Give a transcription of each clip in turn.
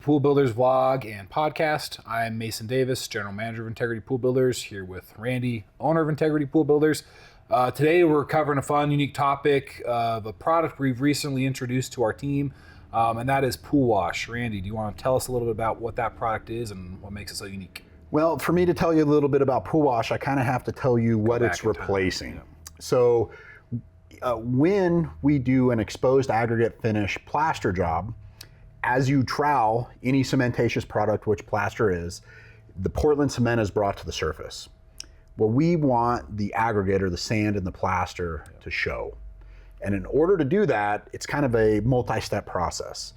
Pool Builders vlog and podcast. I'm Mason Davis, General Manager of Integrity Pool Builders, here with Randy, owner of Integrity Pool Builders. Today we're covering a fun, unique topic of a product we've recently introduced to our team, and that is pool wash. Randy, do you want to tell us a little bit about what that product is and what makes it so unique? Well, for me to tell you a little bit about pool wash, I kind of have to tell you what it's replacing. Yeah. So when we do an exposed aggregate finish plaster job, as you trowel any cementatious product, which plaster is, the Portland cement is brought to the surface. Well, we want the aggregate or the sand and the plaster to show. And in order to do that, it's kind of a multi-step process.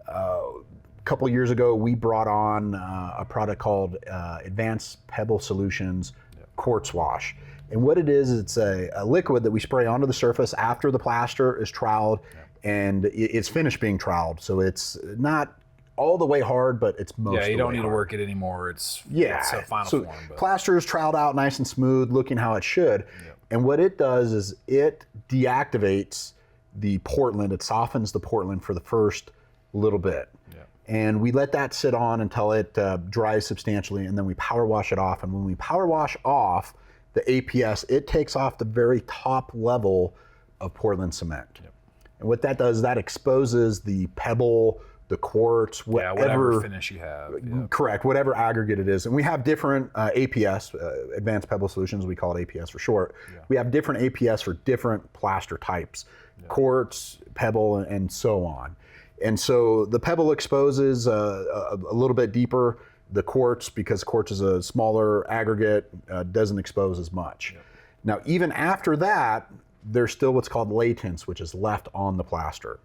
A couple of years ago, we brought on a product called Advanced Pebble Solutions Quartz Wash. And what it is, it's a liquid that we spray onto the surface after the plaster is troweled. And it's finished being troweled, so it's not all the way hard, but it's most of the way hard. Yeah, you don't need to work it anymore. It's a final form. But Plaster is troweled out nice and smooth, looking how it should. Yep. And what it does is it deactivates the Portland. It softens the Portland for the first little bit. Yep. And we let that sit on until it dries substantially, and then we power wash it off. And when we power wash off the APS, it takes off the very top level of Portland cement. Yep. And what that does, that exposes the pebble, the quartz, whatever finish you have. Yep. Correct, whatever aggregate it is. And we have different APS, Advanced Pebble Solutions, we call it APS for short. Yeah. We have different APS for different plaster types, quartz, pebble, and so on. And so the pebble exposes a little bit deeper. The quartz, because quartz is a smaller aggregate, doesn't expose as much. Yep. Now, even after that, there's still what's called latence, which is left on the plaster.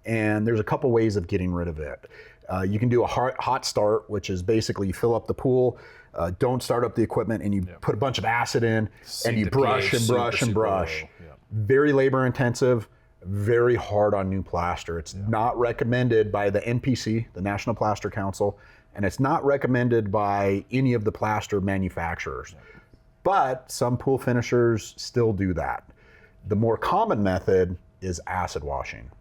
And there's a couple ways of getting rid of it. You can do a hot start, which is basically you fill up the pool, don't start up the equipment, and you put a bunch of acid in, and you brush and brush and brush. Very labor intensive, very hard on new plaster. It's not recommended by the NPC, the National Plaster Council, and it's not recommended by any of the plaster manufacturers. But some pool finishers still do that. The more common method is acid washing.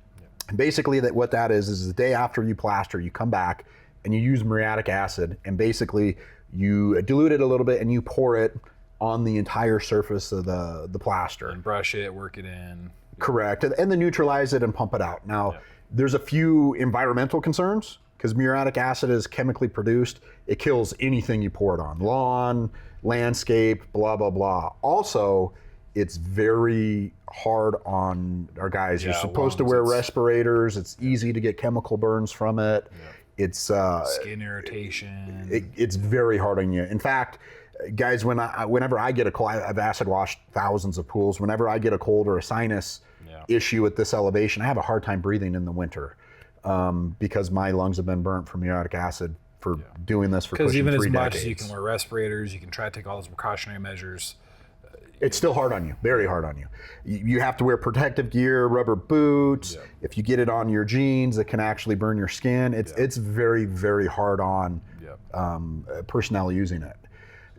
And basically what that is the day after you plaster, you come back and you use muriatic acid, and basically you dilute it a little bit and you pour it on the entire surface of the plaster. And brush it, work it in. Correct, and then neutralize it and pump it out. Now, there's a few environmental concerns, because muriatic acid is chemically produced. It kills anything you pour it on, lawn, landscape, blah, blah, blah. Also, it's very hard on our guys. You're supposed to wear respirators. It's easy to get chemical burns from it. It's skin irritation. It's very hard on you. In fact, guys, whenever I get a cold, I've acid washed thousands of pools. Whenever I get a cold or a sinus issue at this elevation, I have a hard time breathing in the winter because my lungs have been burnt from muriatic acid for doing this for pushing 3 decades. Because even as much as you can wear respirators, you can try to take all those precautionary measures, it's still hard on you, very hard on you. You have to wear protective gear, rubber boots. If you get it on your jeans, it can actually burn your skin. It's very, very hard on personnel using it.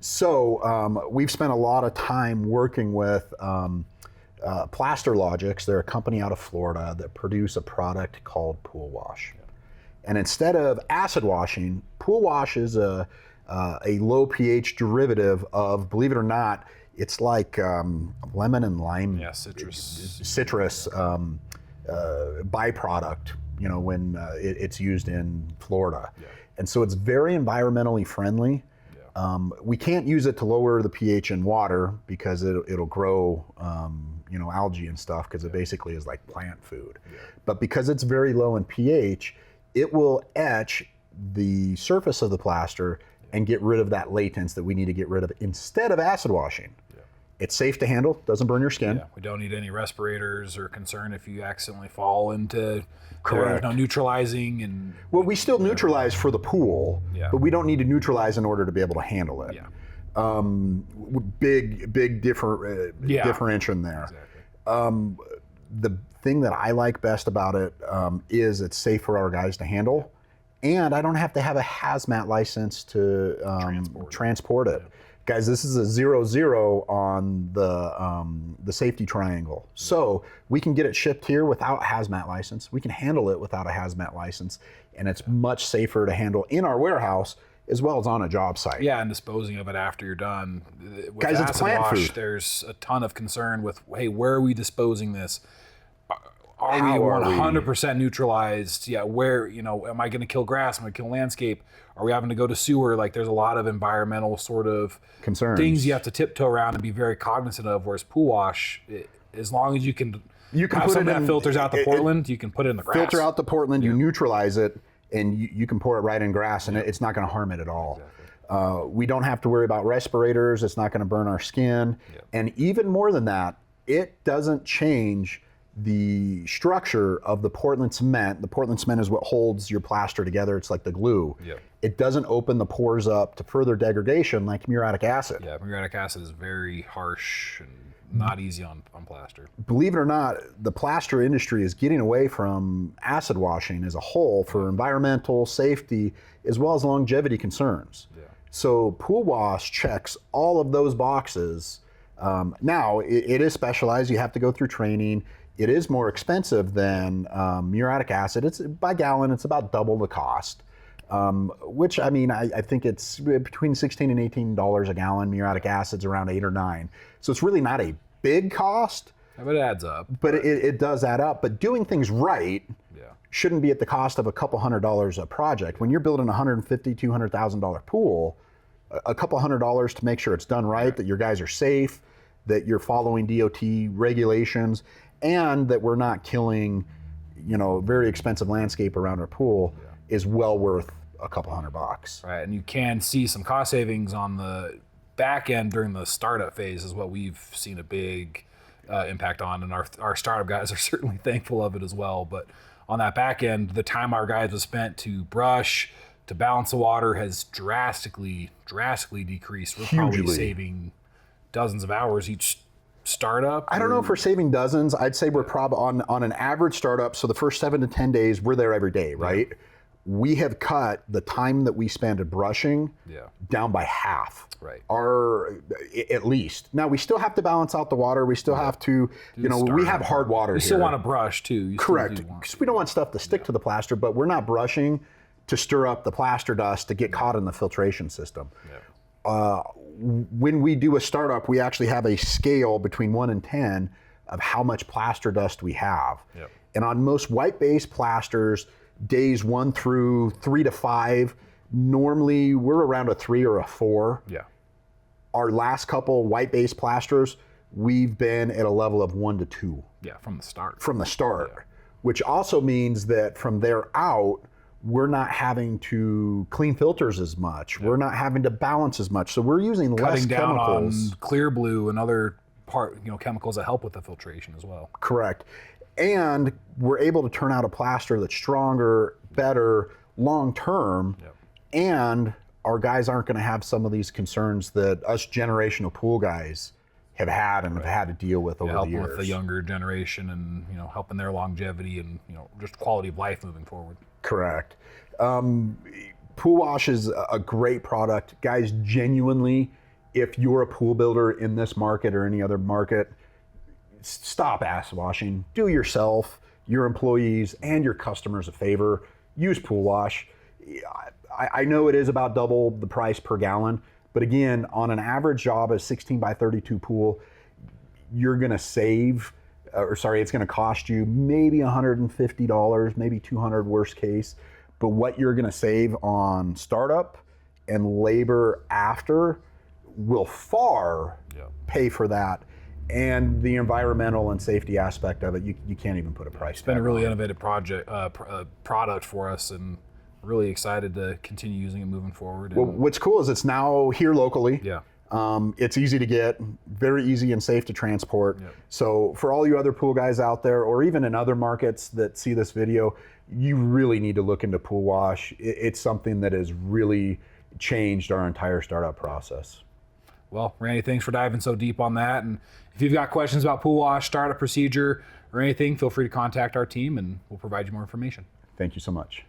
So we've spent a lot of time working with Plaster Logics. They're a company out of Florida that produce a product called Pool Wash. And instead of acid washing, Pool Wash is a low pH derivative of, believe it or not, it's like lemon and lime, citrus byproduct, when it's used in Florida. And so it's very environmentally friendly. We can't use it to lower the pH in water because it'll grow algae and stuff, because it basically is like plant food. But because it's very low in pH, it will etch the surface of the plaster and get rid of that latence that we need to get rid of instead of acid washing. It's safe to handle, doesn't burn your skin. We don't need any respirators or concern if you accidentally fall into neutralizing. And well, we still neutralize for the pool, but we don't need to neutralize in order to be able to handle it. Big differentiation there. Exactly. The thing that I like best about it is it's safe for our guys to handle, and I don't have to have a hazmat license to transport it. Guys, this is a 0-0 on the safety triangle. So we can get it shipped here without a hazmat license. We can handle it without a hazmat license. and it's much safer to handle in our warehouse as well as on a job site. Yeah, and disposing of it after you're done. With Guys, it's acid plant wash, food. there's a ton of concern with, hey, where are we disposing this? Are we How are 100% neutralized? Yeah, where, am I going to kill grass? Am I going to kill landscape? Are we having to go to sewer? Like, there's a lot of environmental sort of Concerns. things you have to tiptoe around and be very cognizant of. Whereas pool wash, as long as you can You can have put something it in, that filters out the Portland, you can put it in the grass. Filter out the Portland, you neutralize it, and you can pour it right in grass, and it's not going to harm it at all. Exactly. We don't have to worry about respirators. It's not going to burn our skin. And even more than that, it doesn't change the structure of the Portland cement. The Portland cement is what holds your plaster together. It's like the glue. It doesn't open the pores up to further degradation like muriatic acid. Yeah, muriatic acid is very harsh and not easy on plaster. Believe it or not, the plaster industry is getting away from acid washing as a whole for environmental, safety, as well as longevity concerns. So pool wash checks all of those boxes. Now, it is specialized. You have to go through training. It is more expensive than muriatic acid. It's by gallon, it's about double the cost. Which, I mean, I think it's between $16 and $18 a gallon. Muriatic acid's around 8 or 9. So it's really not a big cost. But it adds up. But it does add up. But doing things right shouldn't be at the cost of a couple $100 a project. When you're building a $150,000, $200,000 pool, a couple $100 to make sure it's done right, that your guys are safe, that you're following DOT regulations, and that we're not killing, very expensive landscape around our pool is well worth a couple $100. Right, and you can see some cost savings on the back end during the startup phase is what we've seen a big impact on, and our startup guys are certainly thankful of it as well. But on that back end, the time our guys have spent to brush, to balance the water has drastically decreased. We're probably saving dozens of hours each startup. I don't know if we're saving dozens. I'd say we're probably on an average startup. So the first 7 to 10 days, we're there every day, right? We have cut the time that we spend at brushing down by half. Right. At least. Now we still have to balance out the water. We still have to, we have hard water You here. still want to brush too. Correct. Because we don't want stuff to stick to the plaster, but we're not brushing to stir up the plaster dust to get caught in the filtration system. When we do a startup, we actually have a scale between 1 and 10 of how much plaster dust we have. And on most white-based plasters, days 1 through 3 to 5, normally we're around a 3 or a 4. Our last couple white-based plasters, we've been at a level of 1 to 2. From the start. From the start, which also means that from there out, we're not having to clean filters as much. We're not having to balance as much. So we're using less Cutting down chemicals. on clear blue and other chemicals that help with the filtration as well. Correct. And we're able to turn out a plaster that's stronger, better, long-term, and our guys aren't going to have some of these concerns that us generational pool guys have had and have had to deal with over the years. Helping with the younger generation and helping their longevity and just quality of life moving forward. Correct. Pool wash is a great product. Guys, genuinely, if you're a pool builder in this market or any other market, stop acid washing. Do yourself, your employees, and your customers a favor. Use pool wash. I know it is about double the price per gallon, but again, on an average job, a 16 by 32 pool, you're gonna save, it's gonna cost you maybe $150, maybe $200 worst case, but what you're gonna save on startup and labor after will far pay for that. And the environmental and safety aspect of it, you can't even put a price. It's been a really innovative product for us, and really excited to continue using it moving forward. Well, what's cool is it's now here locally. Yeah. It's easy to get, very easy and safe to transport. So for all you other pool guys out there, or even in other markets that see this video, you really need to look into pool wash. It's something that has really changed our entire startup process. Well, Randy, thanks for diving so deep on that. And if you've got questions about pool wash, startup procedure, or anything, feel free to contact our team and we'll provide you more information. Thank you so much.